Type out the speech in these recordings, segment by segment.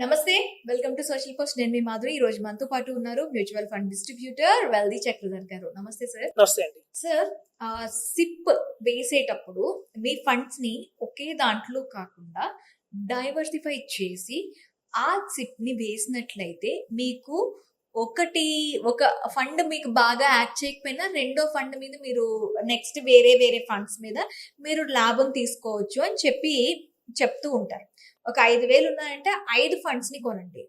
నమస్తే, welcome to social post. నేను మీ మాధురి. ఈ రోజు మనతో పాటు ఉన్నారు mutual fund distributor wealthy Chakradhar గారు. నమస్తే సార్. నమస్తే అండి. సార్, సిప్ వేసేటప్పుడు మీ ఫండ్స్ ని ఒకే దాంట్లో కాకుండా డైవర్సిఫై చేసి ఆ సిప్ ని వేసినట్లయితే మీకు ఒక ఫండ్ మీకు బాగా యాక్ట్ చేయకపోయినా రెండో ఫండ్ మీద మీరు నెక్స్ట్ వేరే వేరే ఫండ్స్ మీద మీరు లాభం తీసుకోవచ్చు అని చెప్తూ ఉంటారు. ఒక 5,000 ఉన్నాయంటే 5 ఫండ్స్ ని కొనండి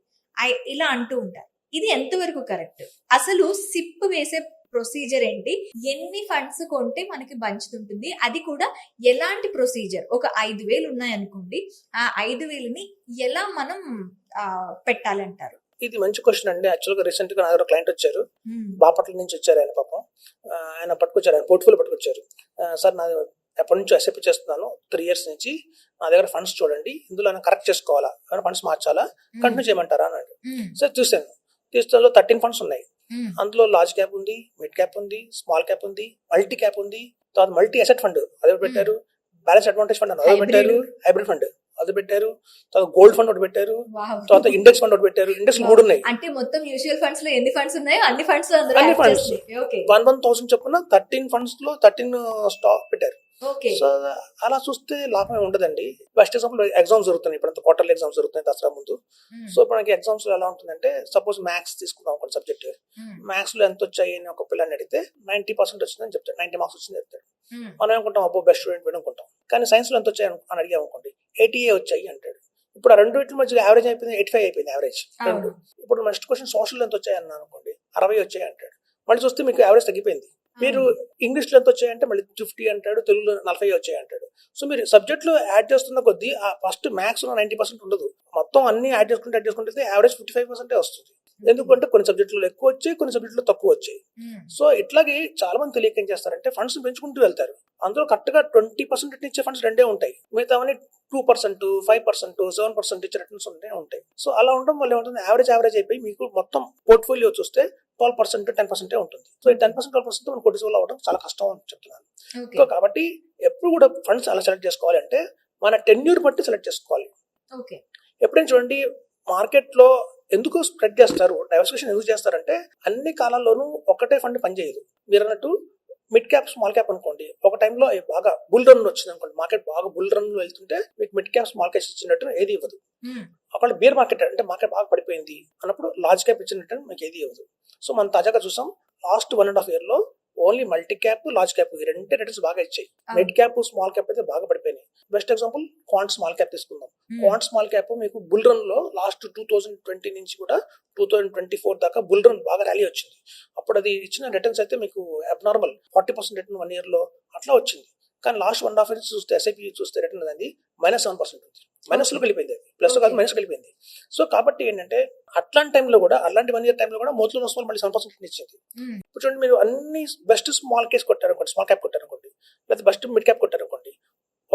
ఇలా అంటూ ఉంటారు. ఇది ఎంతవరకు కరెక్ట్? అసలు సిప్ వేసే ప్రొసీజర్ ఏంటి? ఎన్ని ఫండ్స్ కొంటే మనకి బంచుతుంటుంది? అది కూడా ఎలాంటి ప్రొసీజర్? ఒక 5,000 ఉన్నాయనుకోండి, ఆ 5,000ని ఎలా మనం పెట్టాలంటారు? ఇది మంచి క్వశ్చన్ అండి. యాక్చువల్ గా రీసెంట్ గా నా దగ్గర క్లయింట్ వచ్చారు, బాపట్ల నుంచి వచ్చారు. ఆయన పాపం ఆయన పట్టుకొచ్చారు, ఆయన పోర్ట్ఫోలియో పట్టుకొచ్చారు. సార్, నా ఎప్పటి నుంచి ఎస్ఐపి చేస్తున్నాను 3 years నుంచి, నా దగ్గర ఫండ్స్ చూడండి, ఇందులో నేను కరెక్ట్ చేసుకోవాలా, ఏమైనా ఫండ్స్ మార్చాలా, కంటిన్యూ చేయమంటారా అన్నాడు. సార్ చూసాను, తీసుకోలో 13 ఫండ్స్ ఉన్నాయి. అందులో లార్జ్ క్యాప్ ఉంది, మిడ్ క్యాప్ ఉంది, స్మాల్ క్యాప్ ఉంది, మల్టీ క్యాప్ ఉంది, తర్వాత మల్టీ అసెట్ ఫండ్ అదే పెట్టారు, బ్యాలెన్స్ అడ్వాంటేజ్ ఫండ్ అదే పెట్టారు, హైబ్రిడ్ ఫండ్ అది పెట్టారు, తర్వాత గోల్డ్ ఫండ్ ఒకటి పెట్టారు, తర్వాత ఇండెక్స్ ఫండ్ ఒకటి పెట్టారు. ఇండెక్స్ 3 ఉన్నాయి. అంటే మొత్తం మ్యూచువల్ ఫండ్స్ లో ఎన్ని ఫండ్స్ ఉన్నాయో అన్ని ఫండ్స్ 1,000 చొప్పున 13 ఫండ్స్ లో 13 స్టాక్ పెట్టారు. సో అలా చూస్తే లాభం ఉండదండి. బెస్ట్ ఎగ్జాంపుల్ ఎగ్జామ్స్ జరుగుతున్నాయి, ఇప్పుడు క్వార్టర్లీ ఎగ్జామ్స్ జరుగుతున్నాయి దసరా ముందు. సో ఇప్పుడు మనకి ఎగ్జామ్స్ లో ఎలా ఉంటుందంటే, సపోజ్ మ్యాథ్స్ తీసుకుందాం ఒక సబ్జెక్ట్, మ్యాథ్స్ లో ఎంత వచ్చాయి అని ఒక పిల్లని అడిగితే 90% వచ్చిందని చెప్తాడు, 90 మార్క్స్ వచ్చింది చెప్తాడు. మనం ఏమనుకుంటాం, అబ్బో బెస్ట్ స్టూడెంట్ అనుకుంటాం. కానీ సైన్స్ లో ఎంత వచ్చాయి అని అడిగాం అనుకోండి, 80 వచ్చాయి అంటాడు. ఇప్పుడు ఆ రెండు వీటి మధ్య యావరేజ్ అయిపోయింది, 85 అయిపోయింది యావరేజ్ రెండు. ఇప్పుడు నెక్స్ట్ క్వశ్చన్ సోషల్ ఎంత వచ్చాయి అన్నా అనుకోండి, 60 వచ్చాయి అంటాడు. మళ్ళీ చూస్తే మీకు యావరేజ్ తగ్గిపోయింది. మీరు ఇంగ్లీష్ లో ఎంత వచ్చాయంటే మళ్ళీ 50 అంటాడు, తెలుగులో 40 వచ్చాయి అంటాడు. సో మీరు సబ్జెక్ట్ లో యాడ్ చేస్తున్న కొద్దీ ఆ ఫస్ట్ మ్యాథ్స్ లో 90% ఉండదు, మొత్తం అన్ని యాడ్ చేసుకుంటే యావరేజ్ 55% వస్తుంది. ఎందుకంటే కొన్ని సబ్జెక్టులు ఎక్కువ వచ్చాయి, కొన్ని సబ్జెక్టులు తక్కువ వచ్చాయి. సో ఇట్లాగే చాలా మంది తెలియక ఏం చేస్తారంటే ఫండ్స్ పెంచుకుంటూ వెళ్తారు. అందులో కరెక్ట్ గా 20% ఇచ్చే ఫండ్స్ రెండే ఉంటాయి, మిగతావన్నీ 2%, 5%, 7% ఇచ్చే రిటర్న్స్ ఉంటాయి. సో అలా ఉండడం వల్ల ఏముంటుంది, యావరేజ్ అయిపోయి మీకు మొత్తం పోర్ట్ఫోలియో చూస్తే 12%, 10% ఉంటుంది. సో ఈ 10%, 12% మనం కొట్టిసోల్ అవ్వడం చాలా కష్టం అని చెప్తున్నాను. సో కాబట్టి ఎప్పుడు కూడా ఫండ్స్ అలా సెలెక్ట్ చేసుకోవాలి అంటే మన టెన్యూర్ బట్టి సెలెక్ట్ చేసుకోవాలి. ఎప్పుడైనా చూడండి, మార్కెట్ లో ఎందుకు స్ప్రెడ్ చేస్తారు, డైవర్సిఫికేషన్ ఎందుకు చేస్తారంటే అన్ని కాలాల్లోనూ ఒకటే ఫండ్ పనిచేయదు. మీరు అన్నట్టు మిడ్ క్యాప్, స్మాల్ క్యాప్ అనుకోండి, ఒక టైంలో బాగా బుల్ రన్ వచ్చింది అనుకోండి, మార్కెట్ బాగా బుల్ రన్ వెళ్తుంటే మీకు మిడ్ క్యాప్, స్మాల్ క్యాప్ ఇచ్చినట్టు ఏది ఇవ్వదు. ఒకవేళ బేర్ మార్కెట్ అంటే మార్కెట్ బాగా పడిపోయింది అన్నప్పుడు లార్జ్ క్యాప్ ఇచ్చినట్టు మీకు ఏది ఇవ్వదు. సో మనం తాజాగా చూసాం, లాస్ట్ 1.5 year లో only multi cap, large cap ఈ రెండే రిటర్న్స్ బాగా ఇచ్చాయి. మిడ్ క్యాప్, స్మాల్ క్యాప్ అయితే బాగా పడిపోయినాయి. Best example quant small cap తీసుకుందాం. క్వాంట్ స్మాల్ క్యాప్ మీకు బుల్ రన్ లో లాస్ట్ 2020 నుంచి కూడా 2024 దాకా బుల్ రన్ బాగా ర్యాలీ వచ్చింది. అప్పుడు అది ఇచ్చిన రిటర్న్స్ అయితే మీకు అబ్నార్మల్ 40% రిటర్న్ 1 year లో అట్లా వచ్చింది. కానీ లాస్ట్ 1.5 years చూస్తే ఎస్ఐపి చూస్తే రిటర్న్ అనేది -7% ఉంది. మైనస్ లో వెళ్ళిపోయింది, అది ప్లస్ కాదు మైనస్ వెళ్ళిపోయింది. సో కాబట్టి ఏంటంటే అట్లాంటి టైంలో కూడా, అలాంటి 1 year టైంలో కూడా మోతులో నష్టం మళ్ళీ 7% ఇచ్చింది. ఇప్పుడు చూడండి, మీరు అన్ని బెస్ట్ స్మాల్ కేస్ కొట్టారనుకోండి, స్మాల్ క్యాప్ కొట్టారనుకోండి, లేదా బెస్ట్ మిడ్ క్యాప్ కొట్టారనుకోండి,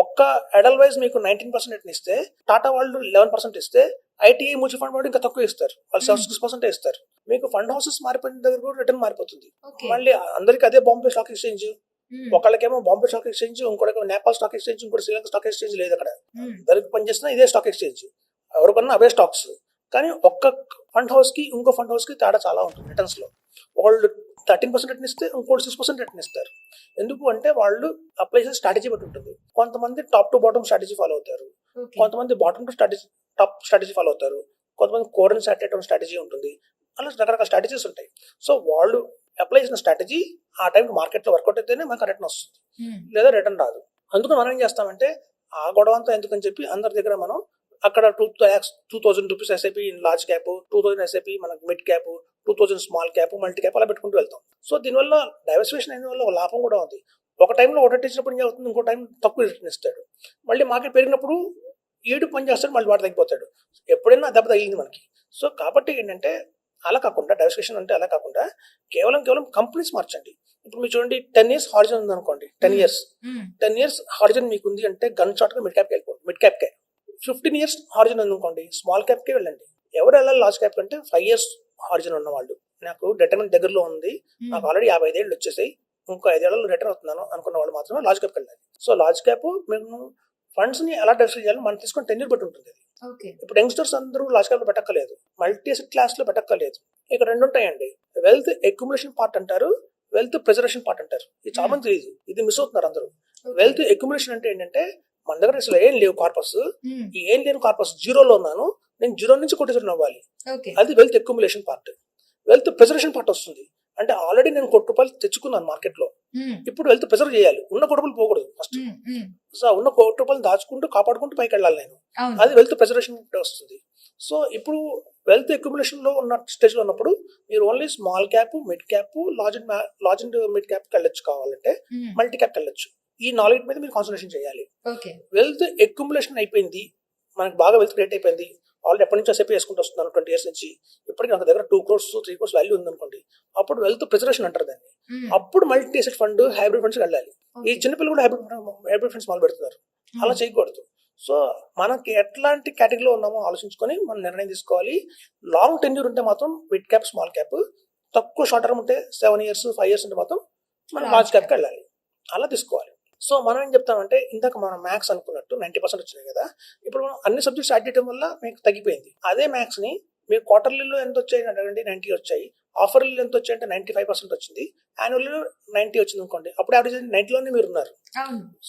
ఒక్క ఎడల్ వైజ్ మీకు 19% రిటర్న్ ఇస్తే, టాటా వాళ్ళు 11% ఇస్తే, ఐటీఐ మ్యూచువల్ ఫండ్ వాళ్ళు ఇంకా తక్కువ ఇస్తారు, వాళ్ళు 6% ఇస్తారు. మీకు ఫండ్ హౌసెస్ మారిపోయిన దగ్గర కూడా రిటర్న్ మారిపోతుంది. మళ్ళీ అందరికి అదే బాంబే స్టాక్ ఎక్స్చేంజ్, ఒకళ్ళకేమో బాంబే స్టాక్ ఎక్స్చేంజ్, ఇంకోటికేమో నేపాల్ స్టాక్ ఎక్స్చేంజ్, ఇంకోటి శ్రీలంక స్టాక్ ఎక్స్చేంజ్ లేదు. అక్కడ అందరికి పనిచేస్తున్నా ఇదే స్టాక్ ఎక్స్చేంజ్, ఎవరికన్నా అవే స్టాక్స్. కానీ ఒక్క ఫండ్ హౌస్ కి ఇంకో ఫండ్ హౌస్ కి తేడా చాలా ఉంటుంది రిటర్న్స్ లో. వాళ్ళు 13% రిటర్న్ ఇస్తే ఇంకోటి 6% రిటర్న్ ఇస్తారు. ఎందుకు అంటే వాళ్ళు అప్లై చేసే స్ట్రాటజీ బట్టి ఉంటుంది. కొంతమంది top to bottom strategy follow అవుతారు, కొంతమంది bottom to strategy top strategy follow అవుతారు, కొంతమంది కోర్ అండ్ సాటిలైట్ స్ట్రాటజీ ఉంటుంది. అలా రకరకాల స్ట్రాటజీస్ ఉంటాయి. సో వాళ్ళు అప్లై చేసిన స్ట్రాటజీ ఆ టైంకి మార్కెట్ లో వర్కౌట్ అయితేనే మనకు రిటర్న్ వస్తుంది, లేదా రిటర్న్ రాదు. అందుకు మనం ఏం చేస్తామంటే ఆ గొడవ అంతా ఎందుకని చెప్పి అందరి దగ్గర మనం అక్కడ 2,000 rupees SIP large cap, 2,000 SIP మనకు mid cap, 2,000 small cap, multi cap అలా పెట్టుకుంటూ వెళ్తాం. సో దీనివల్ల డైవర్సిఫికేషన్ అయిన వల్ల లాభం కూడా ఉంది. ఒక టైంలో ఒకటి ఇచ్చినప్పుడు ఏం అవుతుంది, ఇంకో టైం తక్కువ రిటర్న్ ఇస్తాడు. మళ్ళీ మార్కెట్ పెరిగినప్పుడు ఏడు పని చేస్తాడు, మళ్ళీ వాడు తగ్గిపోతాడు. ఎప్పుడైనా దెబ్బ తగిలింది మనకి. సో కాబట్టి ఏంటంటే అలా కాకుండా, డైవర్సిఫికేషన్ అంటే అలా కాకుండా కేవలం కంపెనీస్ మార్చండి. ఇప్పుడు మీరు చూడండి, 10 years హారిజన్ ఉంది అనుకోండి, 10 years హారిజన్ మీకు ఉంది అంటే గన్ షాట్ గా మిడ్ క్యాప్ వెళ్ళిపోండి, మిడ్ క్యాప్ కే. 15 years హారిజన్ ఉంది అనుకోండి, స్మాల్ క్యాప్ కే వెళ్ళండి. ఎవరు వెళ్ళాలి లార్జ్ క్యాప్ కంటే 5 years హారిజన్ ఉన్న వాళ్ళు, నాకు రిటర్న్ దగ్గరలో ఉంది, నాకు ఆల్రెడీ 55 ఏళ్ళు వచ్చేసాయి, ఇంకో 5 ఏళ్లలో రిటర్న్ అవుతున్నాను అనుకున్న వాళ్ళు మాత్రమే లార్జ్ క్యాప్ వెళ్ళాలి. సో లార్జ్ క్యాప్ మేము ఫండ్స్ ని ఎలా డైవర్సిఫై చేయాలి మనం తీసుకుని టెన్యూర్ బట్టి ఉంటుంది. ఓకే. ఇప్పుడు యంగ్స్టర్స్ అందరూ లార్జ్ క్యాప్ లో పెట్టక్కర్లేదు, మల్టీ అసెట్ క్లాస్ లో పెట్టక్కర్లేదు. ఇక్కడ రెండు ఉంటాయండి, వెల్త్ అక్యుములేషన్ పార్ట్ అంటారు, వెల్త్ ప్రిజర్వేషన్ పార్ట్ అంటారు. ఇది చాలా మంది తెలియదు, ఇది మిస్ అవుతున్నారు అందరూ. వెల్త్ అక్యుములేషన్ అంటే ఏంటంటే మన దగ్గర అసలు ఏం లేవు కార్పస్, ఈ ఏం లేని కార్పస్ జీరోలో ఉన్నాను, నేను జీరో నుంచి కొట్టేసాను అవ్వాలి, అది wealth accumulation part. Wealth preservation part వస్తుంది అంటే ఆల్రెడీ నేను ₹1 తెచ్చుకున్నాను మార్కెట్ లో, ఇప్పుడు వెల్త్ ప్రిజర్వ్ చేయాలి, ఉన్న ₹1 పోకూడదు ఫస్ట్. సో ఉన్న ₹1 దాచుకుంటూ కాపాడుకుంటూ పైకి వెళ్ళాలి నేను, అది వెల్త్ ప్రిజర్వేషన్ వస్తుంది. సో ఇప్పుడు వెల్త్ అక్యుములేషన్ లో ఉన్న స్టేజ్ లో ఉన్నప్పుడు మీరు only small cap, mid cap, large and mid cap వెళ్ళొచ్చు, కావాలంటే మల్టీ క్యాప్ వెళ్ళొచ్చు. ఈ నాలెడ్జ్ మీద మీరు కాన్సన్ట్రేషన్ చేయాలి. వెల్త్ అక్యుములేషన్ అయిపోయింది, మనకు బాగా వెల్త్ క్రియేట్ అయిపోయింది, ఆల్రెడీ ఎప్పటి నుంచి సేపు చేసుకుంటూ వస్తున్నాను 20 years నుంచి, ఇప్పటికి నాకు దగ్గర 2 crores 3 crores వాల్యూ ఉందనుకోండి, అప్పుడు వెల్త్ ప్రిజర్వేషన్ అంటారు దాన్ని. అప్పుడు multi asset fund, hybrid funds వెళ్ళాలి. ఈ చిన్నపిల్లలు కూడా హైబ్రిడ్ ఫండ్స్ మొదలు పెడుతున్నారు, అలా చేయకూడదు. సో మనకి ఎట్లాంటి కేటగిరీలో ఉన్నామో ఆలోచించుకొని మనం నిర్ణయం తీసుకోవాలి. లాంగ్ టెన్యూర్ ఉంటే మాత్రం మిడ్ క్యాప్, స్మాల్ క్యాప్, తక్కువ షార్ట్ టర్మ్ ఉంటే 7 years 5 years ఉంటే మాత్రం మనం లార్జ్ క్యాప్కి వెళ్ళాలి, అలా తీసుకోవాలి. సో మనం ఏం చెప్తామంటే ఇందాక మనం మ్యాథ్స్ అనుకున్నట్టు 90% వచ్చినాయి కదా, ఇప్పుడు మనం అన్ని సబ్జెక్ట్స్ యాడ్ చేయడం వల్ల మీకు తగ్గిపోయింది. అదే మ్యాథ్స్ ని మీరు క్వార్టర్లీలో ఎంత వచ్చాయి అంటే 90 వచ్చాయి, హాఫర్లీలో ఎంత వచ్చాయి అంటే 95% వచ్చింది, యాన్యువల్లో 90 వచ్చింది అనుకోండి, అప్పుడు యావరేజ్ 90లోనే మీరు ఉన్నారు.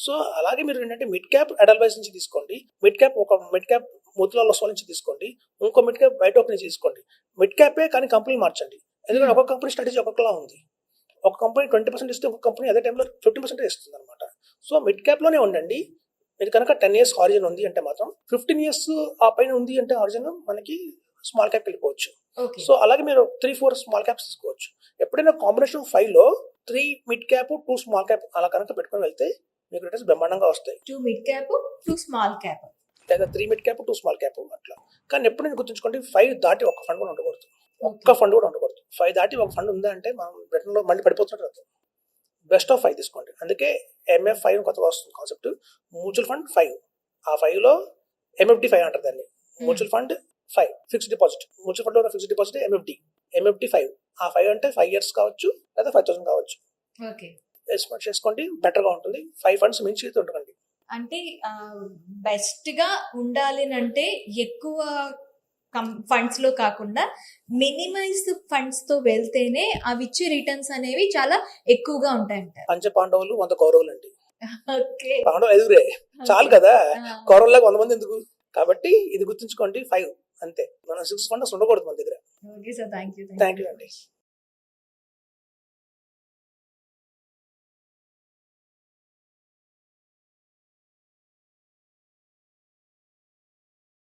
సో అలాగే మీరు ఏంటంటే మిడ్ క్యాప్ ఎడల్వైజ్ నుంచి తీసుకోండి, మిడ్ క్యాప్ మోతిలాల్ ఒస్వాల్ నుంచి తీసుకోండి, ఇంకో మిడ్ క్యాప్ బయట నుంచి తీసుకోండి. మిడ్ క్యాపే కానీ కంపెనీ మార్చండి, ఎందుకంటే ఒక్కొక్క కంపెనీ స్ట్రాటజీ ఒక్కొక్కలా ఉంది. ఒక కంపెనీ 20% ఇస్తే ఒక కంపెనీ అదే టైంలో 50% ఇస్తుంది అనమాట. సో మిడ్ క్యాప్ లోనే ఉండండి. మీరు కనుక 10 years హారిజన్ ఉంది అంటే మాత్రం 15 years ఆ పైన ఉంది అంటే హారిజన్ మనకి స్మాల్ క్యాప్ వెళ్ళిపోవచ్చు. సో అలాగే మీరు 3-4 స్మాల్ క్యాప్స్ తీసుకోవచ్చు. ఎప్పుడైనా కాంబినేషన్ 5 లో 3 మిడ్ క్యాప్ 2 స్మాల్ క్యాప్ అలా కనుక పెట్టుకొని వెళ్తే మీకు రిటర్న్స్ బ్రహ్మాండంగా వస్తాయి. 2 మిడ్ క్యాప్ 2 స్మాల్ క్యాప్ లేదా 3 మిడ్ క్యాప్ 2 స్మాల్ క్యాప్ అట్లా. కానీ ఎప్పుడైనా గుర్తుంచుకోండి, 5 దాటి ఒక ఫండ్ కూడా ఉండకూడదు, ఒక్క ఫండ్ కూడా ఉండకూడదు. 5 దాటి ఒక ఫండ్ ఉందా అంటే మనం బ్రిటన్ లో మళ్ళీ పడిపోతున్నట్టు. బెస్ట్ ఆఫ్ 5 తీసుకోండి. అందుకే MF5 కొత్తగా వస్తుంది కాన్సెప్ట్, మ్యూచువల్ ఫండ్ 5. ఆ 5 లో MFD5 అంటారు దాన్ని, mutual fund 5 fixed deposit. Mutual fund లో ఫిక్స్డ్ డిపాజిట్ MFD5. ఆ 5 అంటే 5 years కావచ్చు లేదా 5,000 కావచ్చు. ఎస్టిమేట్ చేసుకోండి, బెటర్ గా ఉంటుంది. 5 funds మించి ఉండకండి. అంటే బెస్ట్ గా ఉండాలి అంటే ఎక్కువ ఫండ్స్ లో కాకుండా మినిమైజ్ ఫండ్స్ తో వెళ్తేనే అవి ఇచ్చే రిటర్న్స్ అనేవి చాలా ఎక్కువగా ఉంటాయంట. పంచపాండవులు 100 కౌరవులు అండి. పాండవులు 5 చాలు కదా, కౌరవులకు 100 మంది ఎందుకు? కాబట్టి ఇది గుర్తుంచుకోండి, 5 అంతే. మన 6 funds ఉండకూడదు మన దగ్గర. ఓకే సార్, థ్యాంక్ యూ అండి.